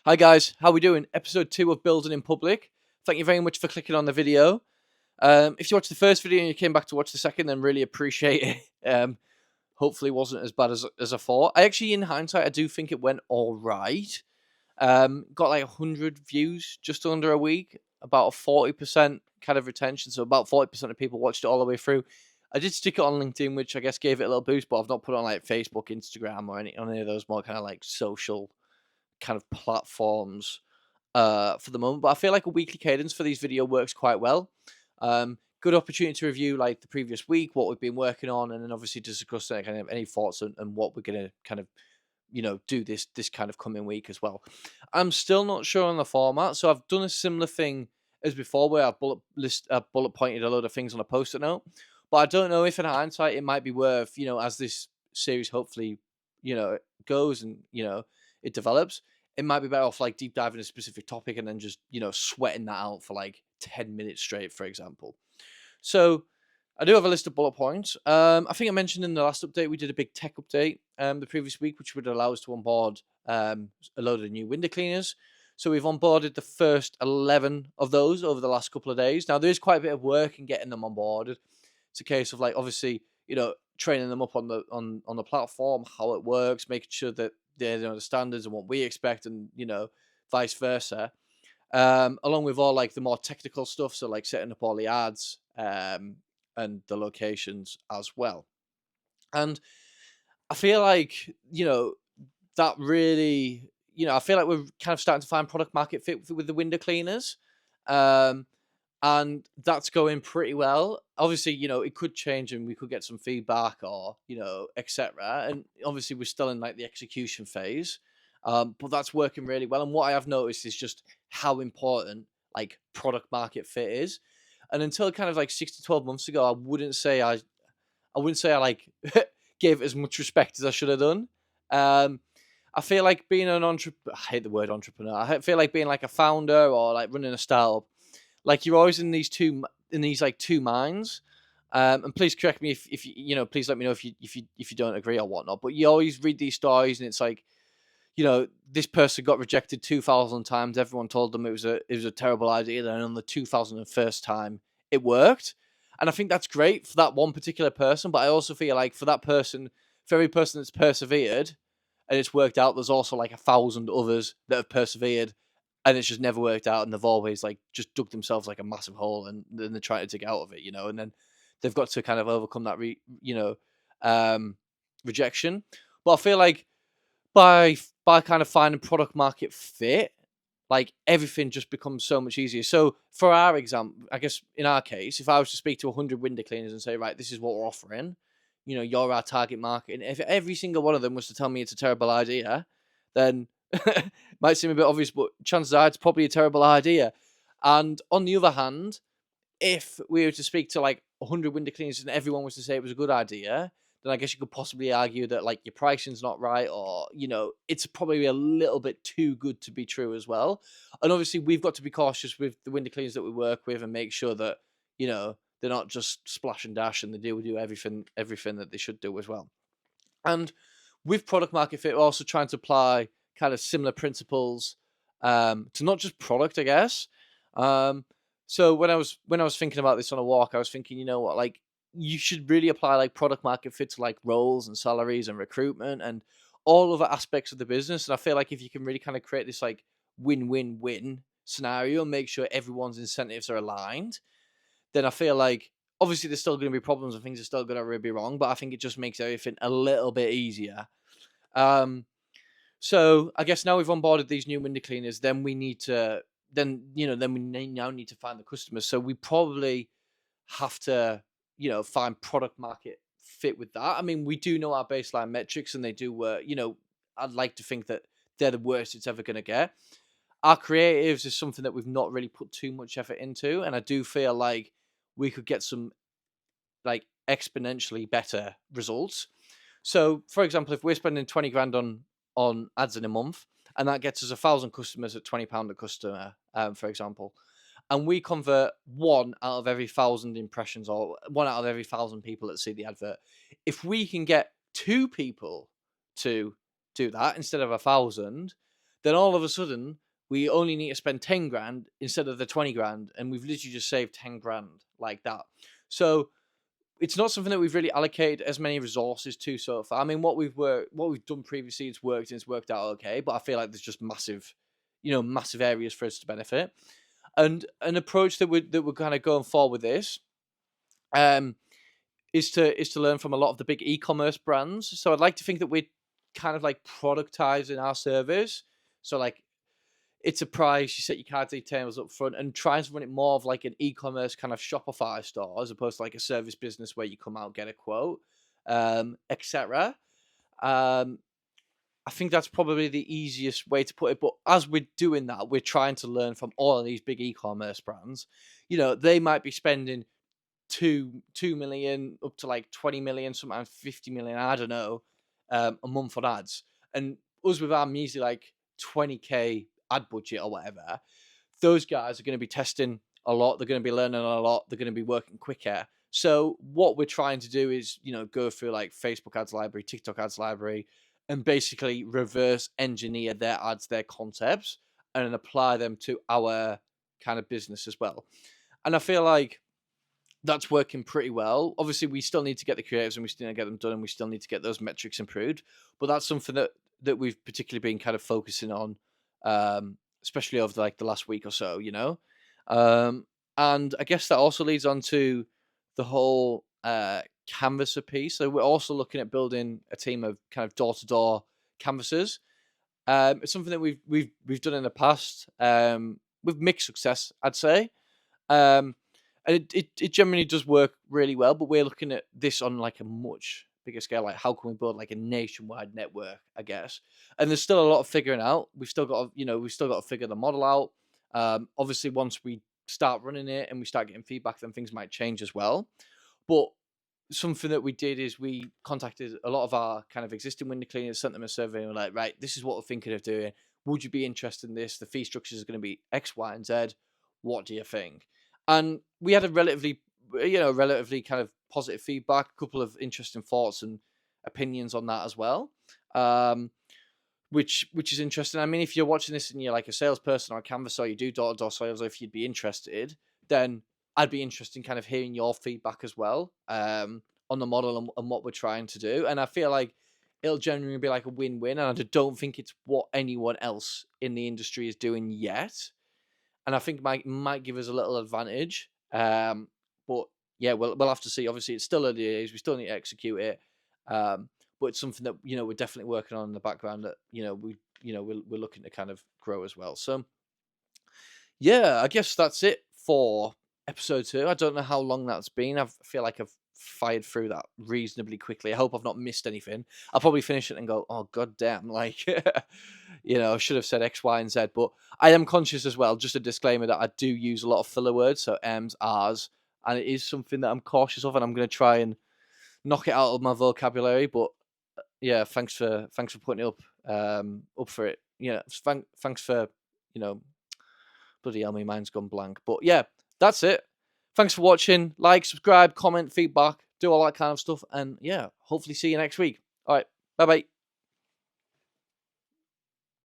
Hi guys, how we doing? Episode 2 of Building in Public. Thank you very much for clicking on the video. If you watched the first video and you came back to watch the second, then really appreciate it. Hopefully it wasn't as bad as I thought. In hindsight, I do think it went all right. Got like 100 views just under a week, about a 40% kind of retention. So about 40% of people watched it all the way through. I did stick it on LinkedIn, which I guess gave it a little boost, but I've not put it on like Facebook, Instagram, or any of those more kind of like social kind of platforms for the moment. But I feel like a weekly cadence for these video works quite well. Good opportunity to review like the previous week, what we've been working on, and then obviously discuss kind of any thoughts and what we're gonna kind of do this kind of coming week as well. I'm still not sure on the format, so I've done a similar thing as before where I've bullet pointed a load of things on a post-it note. But I don't know if in hindsight it might be worth, as this series hopefully, goes and it develops, it might be better off like deep diving a specific topic and then just, sweating that out for like 10 minutes straight, for example. So I do have a list of bullet points. I think I mentioned in the last update, we did a big tech update the previous week, which would allow us to onboard a load of new window cleaners. So we've onboarded the first 11 of those over the last couple of days. Now, there is quite a bit of work in getting them onboarded. It's a case of like, obviously, training them up on the platform, how it works, making sure that they know the standards and what we expect, and vice versa. Along with all like the more technical stuff, so like setting up all the ads and the locations as well. And I feel like that really, I feel like we're kind of starting to find product market fit with the window cleaners. And that's going pretty well. Obviously, it could change and we could get some feedback or, etc. And obviously we're still in like the execution phase. But that's working really well. And what I have noticed is just how important like product market fit is. And until kind of like 6 to 12 months ago, I wouldn't say I like gave it as much respect as I should have done. I feel like being an entrepreneur, I hate the word entrepreneur. I feel like being like a founder or like running a startup, like you're always in these like two minds. And please correct me if please let me know if you don't agree or whatnot. But you always read these stories and it's like, this person got rejected 2,000 times. Everyone told them it was a terrible idea. Then on the 2001st time, it worked. And I think that's great for that one particular person. But I also feel like for that person, for every person that's persevered and it's worked out, there's also like 1,000 others that have persevered and it's just never worked out. And they've always like just dug themselves like a massive hole and then they're trying to dig out of it, and then they've got to kind of overcome that, rejection. But I feel like by kind of finding product market fit, like everything just becomes so much easier. So for our example, I guess in our case, if I was to speak to 100 window cleaners and say, right, this is what we're offering, you're our target market, and if every single one of them was to tell me it's a terrible idea, then might seem a bit obvious, but chances are it's probably a terrible idea. And on the other hand, if we were to speak to like 100 window cleaners and everyone was to say it was a good idea, then I guess you could possibly argue that like your pricing's not right, or it's probably a little bit too good to be true as well. And obviously we've got to be cautious with the window cleaners that we work with and make sure that they're not just splash and dash and they do everything that they should do as well. And with product market fit, we're also trying to apply kind of similar principles to not just product, I guess. So when I was thinking about this on a walk, I was thinking, like you should really apply like product market fit to like roles and salaries and recruitment and all other aspects of the business. And I feel like if you can really kind of create this like win-win-win scenario and make sure everyone's incentives are aligned, then I feel like obviously there's still going to be problems and things are still going to be wrong, but I think it just makes everything a little bit easier. So I guess now we've onboarded these new window cleaners, then we need to now need to find the customers. So we probably have to find product market fit with that. I mean, we do know our baseline metrics and they do work. I'd like to think that they're the worst it's ever going to get. Our creatives is something that we've not really put too much effort into, and I do feel like we could get some like exponentially better results. So, for example, if we're spending 20 grand on ads in a month, and that gets us 1,000 customers at £20 a customer, for example, and we convert 1 out of every 1,000 impressions or 1 out of every 1,000 people that see the advert, if we can get 2 people to do that instead of 1,000, then all of a sudden we only need to spend 10 grand instead of the 20 grand, and we've literally just saved 10 grand like that. So it's not something that we've really allocated as many resources to so far. I mean, what we've done previously, it's worked and it's worked out okay, but I feel like there's just massive areas for us to benefit. And an approach that we're kind of going forward with this is to learn from a lot of the big e-commerce brands. So I'd like to think that we're kind of like productizing our service. So like, it's a price, you set your card details up front, and try to run it more of like an e-commerce kind of Shopify store as opposed to like a service business where you come out, get a quote, etc. I think that's probably the easiest way to put it. But as we're doing that, we're trying to learn from all of these big e-commerce brands. They might be spending 2 million up to like 20 million, sometimes 50 million, I don't know, a month on ads. And us with our measly like 20k ad budget or whatever, those guys are going to be testing a lot. They're going to be learning a lot. They're going to be working quicker. So what we're trying to do is, go through like Facebook ads library, TikTok ads library, and basically reverse engineer their ads, their concepts, and then apply them to our kind of business as well. And I feel like that's working pretty well. Obviously, we still need to get the creatives and we still need to get them done, and we still need to get those metrics improved. But that's something that we've particularly been kind of focusing on, especially over like the last week or so, and I guess that also leads on to the whole canvasser piece. So we're also looking at building a team of kind of door-to-door canvassers. It's something that we've done in the past with mixed success, I'd say. And it generally does work really well, but we're looking at this on like a much bigger scale. Like, how can we build like a nationwide network, I guess? And there's still a lot of figuring out. We've still got to figure the model out. Obviously, once we start running it and we start getting feedback, then things might change as well. But something that we did is we contacted a lot of our kind of existing window cleaners, sent them a survey, and we're like, right, this is what we're thinking of doing. Would you be interested in this? The fee structures are going to be X, Y, and Z. What do you think? And we had a relatively kind of positive feedback, a couple of interesting thoughts and opinions on that as well, which is interesting. I mean, if you're watching this and you're like a salesperson or a canvasser, or you do door-to-door sales, or if you'd be interested, then I'd be interested in kind of hearing your feedback as well on the model and what we're trying to do. And I feel like it'll genuinely be like a win-win, and I don't think it's what anyone else in the industry is doing yet. And I think might give us a little advantage. But yeah, we'll have to see. Obviously, it's still early days. We still need to execute it. But it's something that we're definitely working on in the background. That we're looking to kind of grow as well. So yeah, I guess that's it for episode 2. I don't know how long that's been. I feel like I've fired through that reasonably quickly. I hope I've not missed anything. I'll probably finish it and go, oh god damn, like I should have said X, Y, and Z. But I am conscious as well, just a disclaimer, that I do use a lot of filler words, so M's, R's, and it is something that I'm cautious of, and I'm going to try and knock it out of my vocabulary. But yeah, thanks for putting it up for it. Thanks for bloody hell, my mind's gone blank. But yeah, that's it. Thanks for watching. Like, subscribe, comment, feedback, do all that kind of stuff. And yeah, hopefully see you next week. All right. Bye-bye.